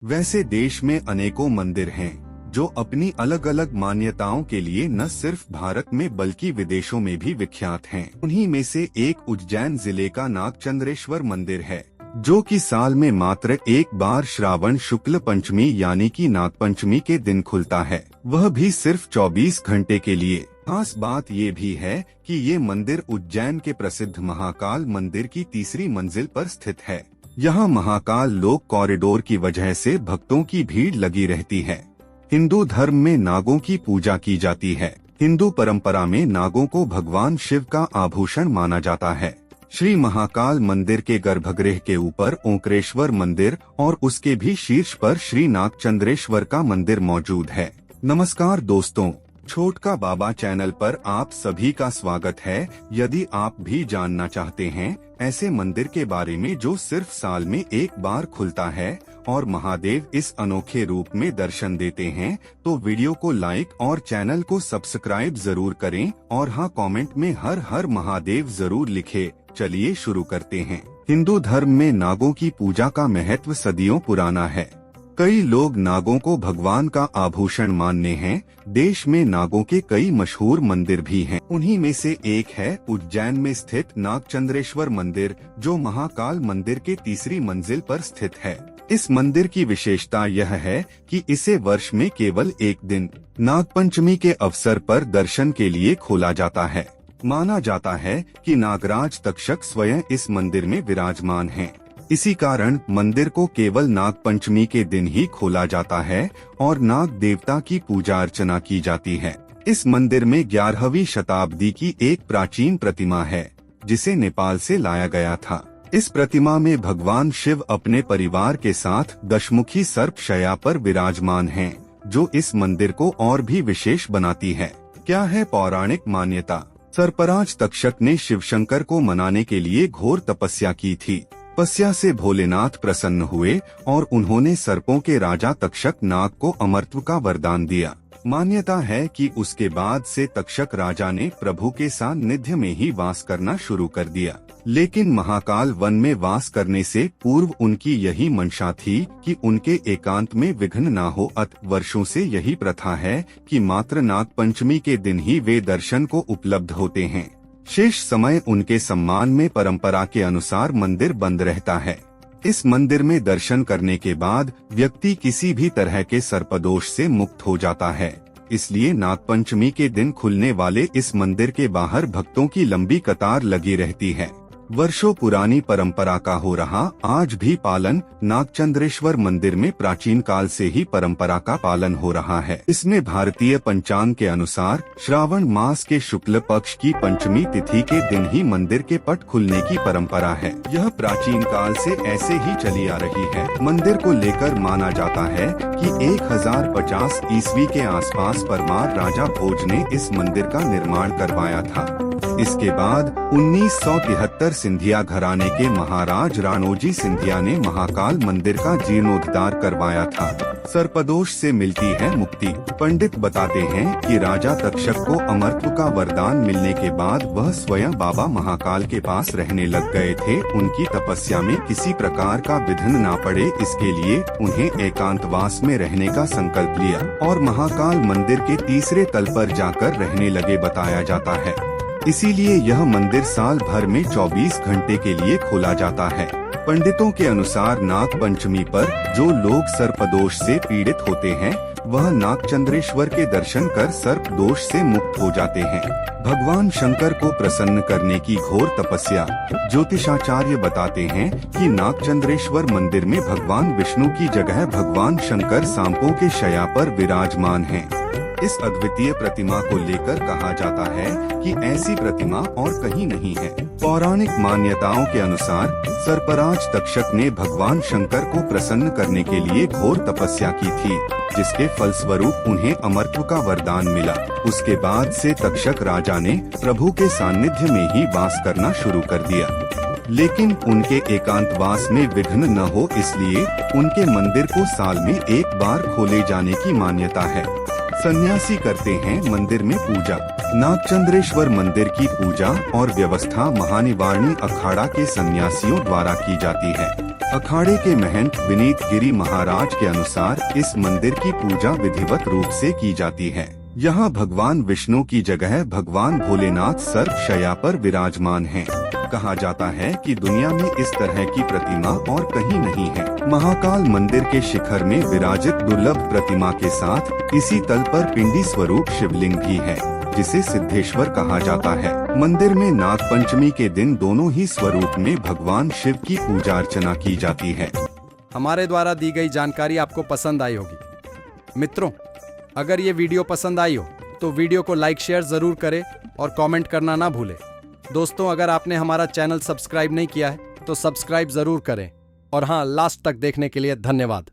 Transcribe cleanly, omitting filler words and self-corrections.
वैसे देश में अनेकों मंदिर हैं जो अपनी अलग अलग मान्यताओं के लिए न सिर्फ भारत में बल्कि विदेशों में भी विख्यात हैं। उन्हीं में से एक उज्जैन जिले का नागचंद्रेश्वर मंदिर है, जो कि साल में मात्र एक बार श्रावण शुक्ल पंचमी यानी कि नागपंचमी के दिन खुलता है, वह भी सिर्फ 24 घंटे के लिए। खास बात ये भी है कि ये मंदिर उज्जैन के प्रसिद्ध महाकाल मंदिर की तीसरी मंजिल पर स्थित है। यहाँ महाकाल लोक कॉरिडोर की वजह से भक्तों की भीड़ लगी रहती है। हिंदू धर्म में नागों की पूजा की जाती है। हिंदू परंपरा में नागों को भगवान शिव का आभूषण माना जाता है। श्री महाकाल मंदिर के गर्भगृह के ऊपर ओंकारेश्वर मंदिर और उसके भी शीर्ष पर श्री नागचंद्रेश्वर का मंदिर मौजूद है। नमस्कार दोस्तों, छोटका बाबा चैनल पर आप सभी का स्वागत है। यदि आप भी जानना चाहते हैं ऐसे मंदिर के बारे में जो सिर्फ साल में एक बार खुलता है और महादेव इस अनोखे रूप में दर्शन देते हैं, तो वीडियो को लाइक और चैनल को सब्सक्राइब जरूर करें और हाँ, कमेंट में हर हर महादेव जरूर लिखें। चलिए शुरू करते हैं। हिंदू धर्म में नागों की पूजा का महत्व सदियों पुराना है। कई लोग नागों को भगवान का आभूषण मानते हैं। देश में नागों के कई मशहूर मंदिर भी हैं। उन्हीं में से एक है उज्जैन में स्थित नागचंद्रेश्वर मंदिर, जो महाकाल मंदिर के तीसरी मंजिल पर स्थित है। इस मंदिर की विशेषता यह है कि इसे वर्ष में केवल एक दिन नागपंचमी के अवसर पर दर्शन के लिए खोला जाता है। माना जाता है कि नागराज तक्षक स्वयं इस मंदिर में विराजमान हैं। इसी कारण मंदिर को केवल नागपंचमी के दिन ही खोला जाता है और नाग देवता की पूजा अर्चना की जाती है। इस मंदिर में 11वीं शताब्दी की एक प्राचीन प्रतिमा है, जिसे नेपाल से लाया गया था। इस प्रतिमा में भगवान शिव अपने परिवार के साथ दशमुखी सर्प शैया पर विराजमान हैं, जो इस मंदिर को और भी विशेष बनाती है। क्या है पौराणिक मान्यता? सर्पराज तक्षक ने शिवशंकर को मनाने के लिए घोर तपस्या की थी। तपस्या से भोलेनाथ प्रसन्न हुए और उन्होंने सर्पों के राजा तक्षक नाग को अमरत्व का वरदान दिया। मान्यता है कि उसके बाद से तक्षक राजा ने प्रभु के सानिध्य में ही वास करना शुरू कर दिया। लेकिन महाकाल वन में वास करने से पूर्व उनकी यही मंशा थी कि उनके एकांत में विघ्न ना हो। वर्षों से यही प्रथा है कि मात्र नागपंचमी के दिन ही वे दर्शन को उपलब्ध होते हैं। शेष समय उनके सम्मान में परंपरा के अनुसार मंदिर बंद रहता है। इस मंदिर में दर्शन करने के बाद व्यक्ति किसी भी तरह के सर्पदोष से मुक्त हो जाता है। इसलिए नागपंचमी के दिन खुलने वाले इस मंदिर के बाहर भक्तों की लंबी कतार लगी रहती है। वर्षों पुरानी परंपरा का हो रहा आज भी पालन नागचंद्रेश्वर मंदिर में प्राचीन काल से ही परंपरा का पालन हो रहा है। इसमें भारतीय पंचांग के अनुसार श्रावण मास के शुक्ल पक्ष की पंचमी तिथि के दिन ही मंदिर के पट खुलने की परंपरा है। यह प्राचीन काल से ऐसे ही चली आ रही है। मंदिर को लेकर माना जाता है कि 1050 ईस्वी के आसपास परमार राजा भोज ने इस मंदिर का निर्माण करवाया था। इसके बाद 1973 सिंधिया घराने के महाराज राणोजी सिंधिया ने महाकाल मंदिर का जीर्णोद्धार करवाया था। सर्पदोष से मिलती है मुक्ति। पंडित बताते हैं कि राजा तक्षक को अमरत्व का वरदान मिलने के बाद वह स्वयं बाबा महाकाल के पास रहने लग गए थे। उनकी तपस्या में किसी प्रकार का विघ्न ना पड़े, इसके लिए उन्हें एकांतवास में रहने का संकल्प लिया और महाकाल मंदिर के तीसरे तल पर जाकर रहने लगे, बताया जाता है। इसीलिए यह मंदिर साल भर में 24 घंटे के लिए खोला जाता है। पंडितों के अनुसार नाग पंचमी पर जो लोग सर्पदोष से पीड़ित होते हैं, वह नागचंद्रेश्वर के दर्शन कर सर्प दोष से मुक्त हो जाते हैं। भगवान शंकर को प्रसन्न करने की घोर तपस्या। ज्योतिषाचार्य बताते हैं कि नागचंद्रेश्वर मंदिर में भगवान विष्णु की जगह भगवान शंकर सांपों के शैया पर विराजमान हैं। इस अद्वितीय प्रतिमा को लेकर कहा जाता है कि ऐसी प्रतिमा और कहीं नहीं है। पौराणिक मान्यताओं के अनुसार सर्पराज तक्षक ने भगवान शंकर को प्रसन्न करने के लिए घोर तपस्या की थी, जिसके फलस्वरूप उन्हें अमरत्व का वरदान मिला। उसके बाद से तक्षक राजा ने प्रभु के सानिध्य में ही वास करना शुरू कर दिया। लेकिन उनके एकांतवास में विघ्न न हो, इसलिए उनके मंदिर को साल में एक बार खोले जाने की मान्यता है। सन्यासी करते हैं मंदिर में पूजा। नागचंद्रेश्वर मंदिर की पूजा और व्यवस्था महानिवारणी अखाड़ा के सन्यासियों द्वारा की जाती है। अखाड़े के महंत विनीत गिरी महाराज के अनुसार इस मंदिर की पूजा विधिवत रूप से की जाती है। यहाँ भगवान विष्णु की जगह भगवान भोलेनाथ सर्प शैया पर विराजमान हैं। कहा जाता है कि दुनिया में इस तरह की प्रतिमा और कहीं नहीं है। महाकाल मंदिर के शिखर में विराजित दुर्लभ प्रतिमा के साथ इसी तल पर पिंडी स्वरूप शिवलिंग भी है, जिसे सिद्धेश्वर कहा जाता है। मंदिर में नाग पंचमी के दिन दोनों ही स्वरूप में भगवान शिव की पूजा अर्चना की जाती है। हमारे द्वारा दी गई जानकारी आपको पसंद आई होगी। मित्रों, अगर ये वीडियो पसंद आई हो तो वीडियो को लाइक शेयर जरूर करें और कमेंट करना ना भूलें। दोस्तों, अगर आपने हमारा चैनल सब्सक्राइब नहीं किया है तो सब्सक्राइब जरूर करें। और हाँ, लास्ट तक देखने के लिए धन्यवाद।